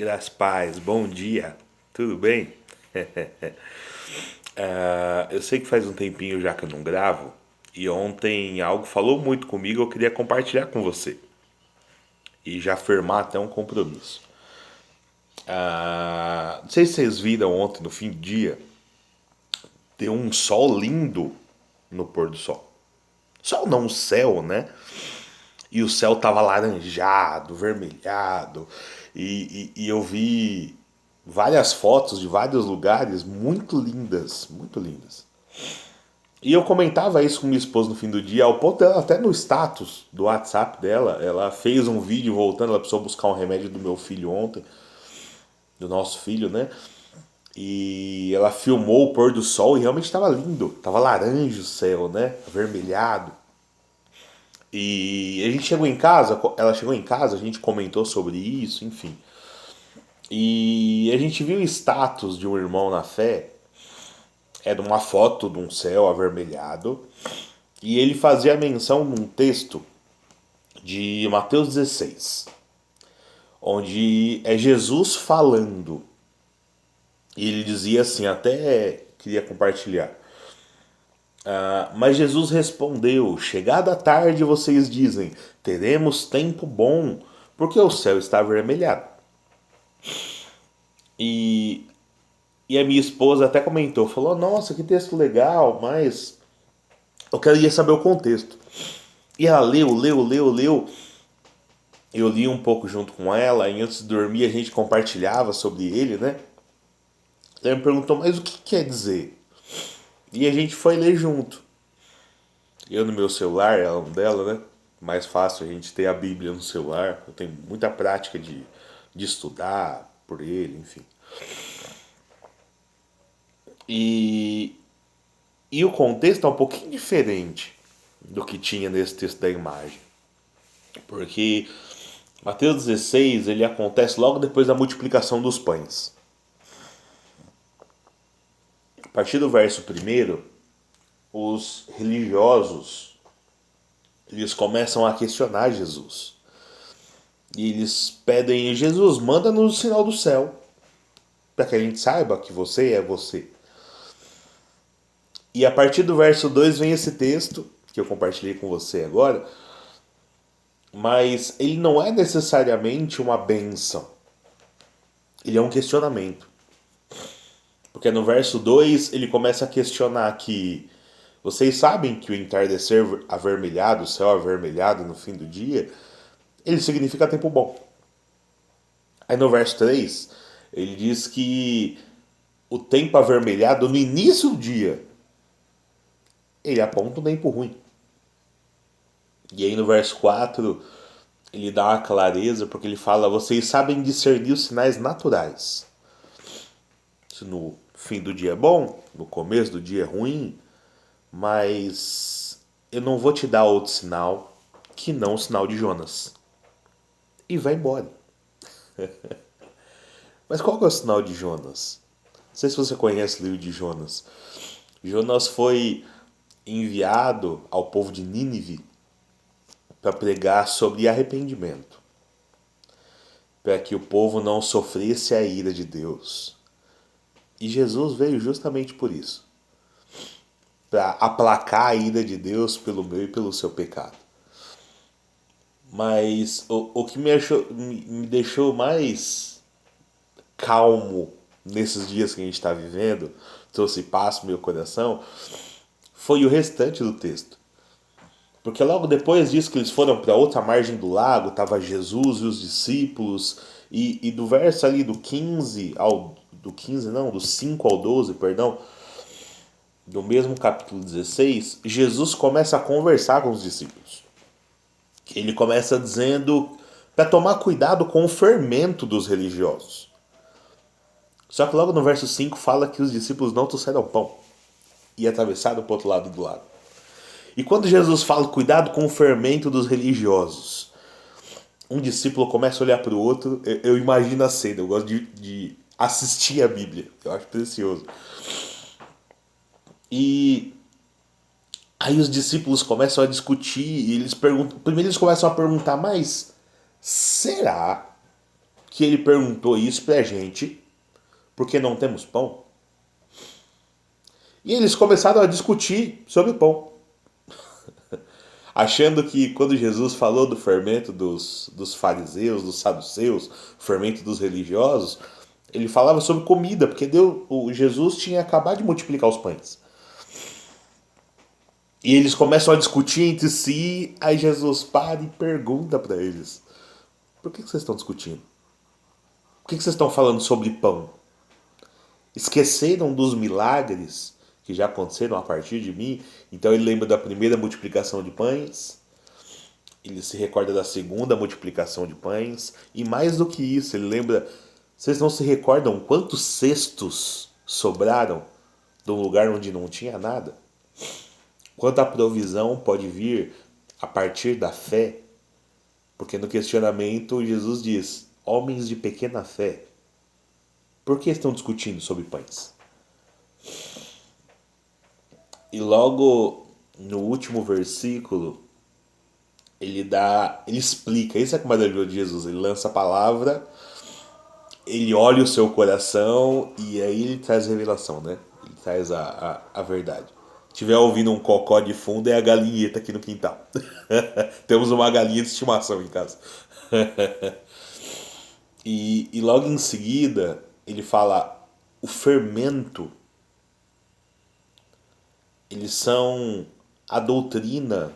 Graças paz, bom dia, tudo bem? Eu sei que faz um tempinho já que eu não gravo e ontem algo falou muito comigo, eu queria compartilhar com você e já firmar até um compromisso. Não sei se vocês viram ontem no fim do dia, deu um sol lindo no pôr do sol. Sol não, o céu, né? E o céu tava laranjado, vermelhado. E eu vi várias fotos de vários lugares muito lindas, muito lindas. E eu comentava isso com minha esposa no fim do dia, ao ponto dela, até no status do WhatsApp dela, ela fez um vídeo voltando, ela precisou buscar um remédio do meu filho ontem, do nosso filho, né? E ela filmou o pôr do sol e realmente estava lindo, tava laranja o céu, né? Avermelhado. E a gente chegou em casa, ela chegou em casa, a gente comentou sobre isso, enfim. E a gente viu o status de um irmão na fé, era uma foto de um céu avermelhado, e ele fazia menção num texto de Mateus 16, onde é Jesus falando. E ele dizia assim, até queria compartilhar. Mas Jesus respondeu: chegada a tarde vocês dizem, teremos tempo bom, porque o céu está avermelhado. E, e a minha esposa até comentou, falou, nossa, que texto legal, mas eu queria saber o contexto. E ela leu. Eu li um pouco junto com ela, e antes de dormir a gente compartilhava sobre ele, né? Ela me perguntou, mas o que quer dizer? E a gente foi ler junto. Eu no meu celular, ela no dela, né? Mais fácil a gente ter a Bíblia no celular. Eu tenho muita prática de estudar por ele, enfim. E, e o contexto é um pouquinho diferente do que tinha nesse texto da imagem. Porque Mateus 16 ele acontece logo depois da multiplicação dos pães. A partir do verso 1, os religiosos eles começam a questionar Jesus. E eles pedem, Jesus, manda-nos o sinal do céu, para que a gente saiba que você é você. E a partir do verso 2 vem esse texto, que eu compartilhei com você agora, mas ele não é necessariamente uma benção. Ele é um questionamento. Porque no verso 2 ele começa a questionar que vocês sabem que o entardecer avermelhado, o céu avermelhado no fim do dia, ele significa tempo bom. Aí no verso 3 ele diz que o tempo avermelhado no início do dia, ele aponta um tempo ruim. E aí no verso 4 ele dá uma clareza porque ele fala, vocês sabem discernir os sinais naturais. Se no fim do dia é bom, no começo do dia é ruim, mas eu não vou te dar outro sinal que não o sinal de Jonas. E vai embora. Mas qual que é o sinal de Jonas? Não sei se você conhece o livro de Jonas. Jonas foi enviado ao povo de Nínive para pregar sobre arrependimento, para que o povo não sofresse a ira de Deus. E Jesus veio justamente por isso, para aplacar a ira de Deus pelo meu e pelo seu pecado. Mas o que me deixou mais calmo nesses dias que a gente está vivendo, trouxe paz para o meu coração, foi o restante do texto. Porque logo depois disso que eles foram para outra margem do lago, estava Jesus e os discípulos, e do verso ali do 15 ao. Do 15 não, do 5 ao 12, perdão, do mesmo capítulo 16, Jesus começa a conversar com os discípulos. Ele começa dizendo para tomar cuidado com o fermento dos religiosos. Só que logo no verso 5 fala que os discípulos não trouxeram pão e atravessaram para o outro lado do lago. E quando Jesus fala cuidado com o fermento dos religiosos, um discípulo começa a olhar para o outro, eu imagino a cena, eu gosto de assistir a Bíblia, eu acho precioso. E aí os discípulos começam a discutir e eles perguntam, primeiro eles começam a perguntar, mas será que ele perguntou isso pra gente, porque não temos pão? E eles começaram a discutir sobre pão, achando que quando Jesus falou do fermento dos fariseus, dos saduceus, fermento dos religiosos, ele falava sobre comida, porque o Jesus tinha acabado de multiplicar os pães. E eles começam a discutir entre si, aí Jesus para e pergunta para eles: por que vocês estão discutindo? Por que vocês estão falando sobre pão? Esqueceram dos milagres que já aconteceram a partir de mim? Então ele lembra da primeira multiplicação de pães, ele se recorda da segunda multiplicação de pães, e mais do que isso, ele lembra. Vocês não se recordam quantos cestos sobraram de um lugar onde não tinha nada? Quanta provisão pode vir a partir da fé? Porque no questionamento Jesus diz: homens de pequena fé, por que estão discutindo sobre pães? E logo no último versículo, ele explica, isso é que é maravilhoso de Jesus, ele lança a palavra, ele olha o seu coração e aí ele traz revelação, né? Ele traz a verdade. Se tiver ouvindo um cocó de fundo, é a galinheta aqui no quintal. Temos uma galinha de estimação em casa. E logo em seguida, ele fala: o fermento, eles são a doutrina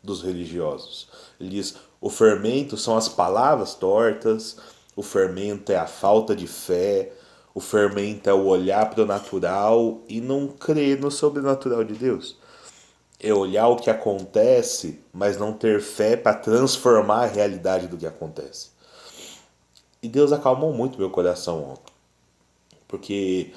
dos religiosos. Ele diz: o fermento são as palavras tortas, o fermento é a falta de fé, o fermento é o olhar para o natural e não crer no sobrenatural de Deus. É olhar o que acontece, mas não ter fé para transformar a realidade do que acontece. E Deus acalmou muito meu coração ontem. Porque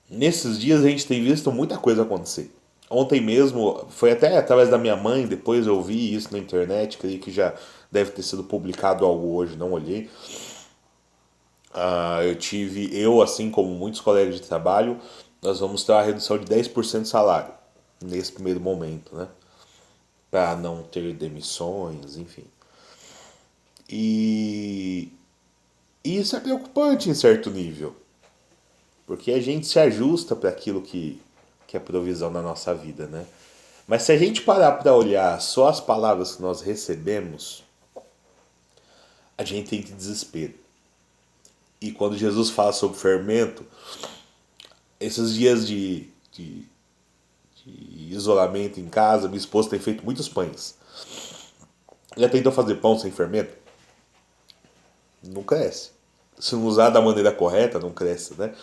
nesses dias a gente tem visto muita coisa acontecer. Ontem mesmo, foi até através da minha mãe, depois eu vi isso na internet, creio que já deve ter sido publicado algo hoje, não olhei. Eu, assim como muitos colegas de trabalho, nós vamos ter uma redução de 10% do salário, nesse primeiro momento, né? Para não ter demissões, enfim. E isso é preocupante em certo nível, porque a gente se ajusta para aquilo que é provisão na nossa vida, né? Mas se a gente parar para olhar só as palavras que nós recebemos, a gente tem desespero. E quando Jesus fala sobre fermento, esses dias de isolamento em casa, minha esposa tem feito muitos pães. Já tentou fazer pão sem fermento? Não cresce. Se não usar da maneira correta, não cresce, né?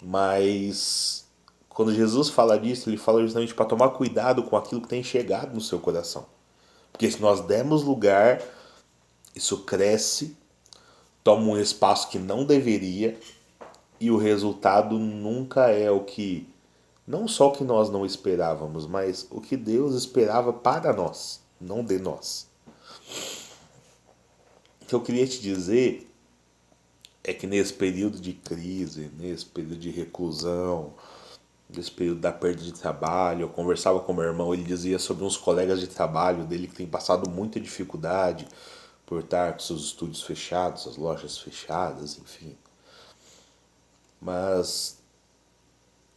Mas quando Jesus fala disso, ele fala justamente para tomar cuidado com aquilo que tem chegado no seu coração. Porque se nós dermos lugar, isso cresce, toma um espaço que não deveria, e o resultado nunca é o que, não só o que nós não esperávamos, mas o que Deus esperava para nós, não de nós. O que eu queria te dizer é que nesse período de crise, nesse período de reclusão, nesse período da perda de trabalho, eu conversava com meu irmão, ele dizia sobre uns colegas de trabalho dele que têm passado muita dificuldade por estar com seus estúdios fechados, as lojas fechadas, enfim. Mas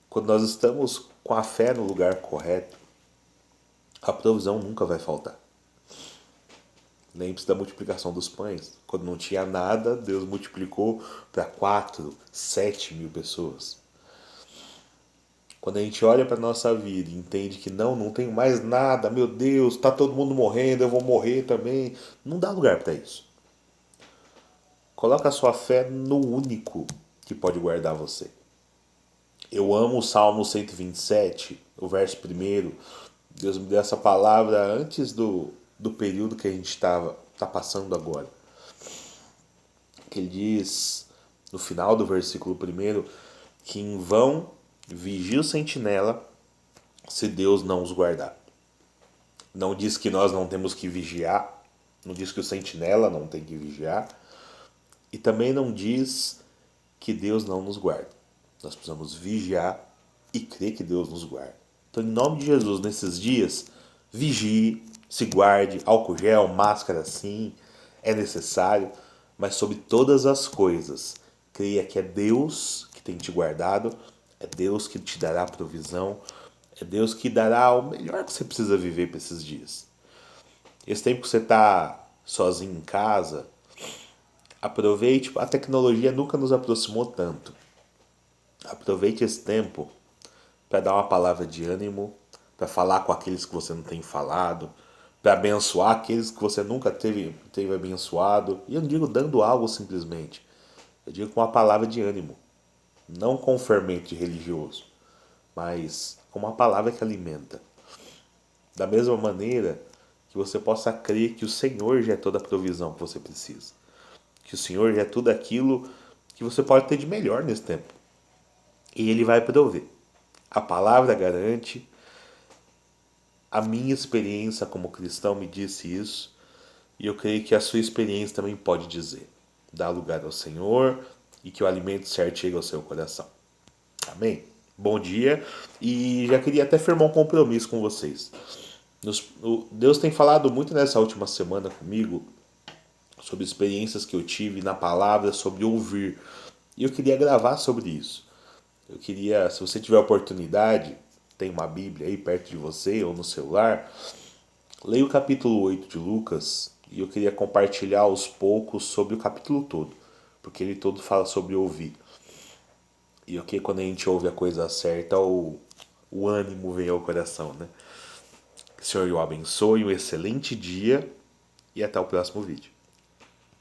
quando nós estamos com a fé no lugar correto, a provisão nunca vai faltar. Lembre-se da multiplicação dos pães. Quando não tinha nada, Deus multiplicou para 4, 7 mil pessoas. Quando a gente olha para a nossa vida e entende que não tenho mais nada, meu Deus, está todo mundo morrendo, eu vou morrer também. Não dá lugar para isso. Coloca a sua fé no único que pode guardar você. Eu amo o Salmo 127, o verso 1. Deus me deu essa palavra antes do período que a gente tá passando agora. Que ele diz, no final do versículo 1, que em vão vigia o sentinela se Deus não os guardar. Não diz que nós não temos que vigiar, não diz que o sentinela não tem que vigiar, e também não diz que Deus não nos guarda. Nós precisamos vigiar e crer que Deus nos guarda. Então, em nome de Jesus, nesses dias, vigie, se guarde, álcool gel, máscara sim, é necessário, mas sobre todas as coisas, creia que é Deus que tem te guardado, é Deus que te dará provisão, é Deus que dará o melhor que você precisa viver para esses dias. Esse tempo que você está sozinho em casa, aproveite. A tecnologia nunca nos aproximou tanto. Aproveite esse tempo para dar uma palavra de ânimo, para falar com aqueles que você não tem falado, para abençoar aqueles que você nunca teve abençoado. E eu não digo dando algo simplesmente, eu digo com uma palavra de ânimo, não com fermento religioso, mas com uma palavra que alimenta. Da mesma maneira que você possa crer que o Senhor já é toda a provisão que você precisa, que o Senhor já é tudo aquilo que você pode ter de melhor nesse tempo. E Ele vai prover. A palavra garante, a minha experiência como cristão me disse isso, e eu creio que a sua experiência também pode dizer. Dá lugar ao Senhor e que o alimento certo chegue ao seu coração. Amém? Bom dia, e já queria até firmar um compromisso com vocês. Deus tem falado muito nessa última semana comigo sobre experiências que eu tive na palavra, sobre ouvir. E eu queria gravar sobre isso. Eu queria, se você tiver oportunidade, tem uma Bíblia aí perto de você ou no celular, leia o capítulo 8 de Lucas e eu queria compartilhar aos poucos sobre o capítulo todo, porque ele todo fala sobre ouvir. E o que quando a gente ouve a coisa certa, o ânimo vem ao coração, né? Que o Senhor o abençoe, um excelente dia e até o próximo vídeo.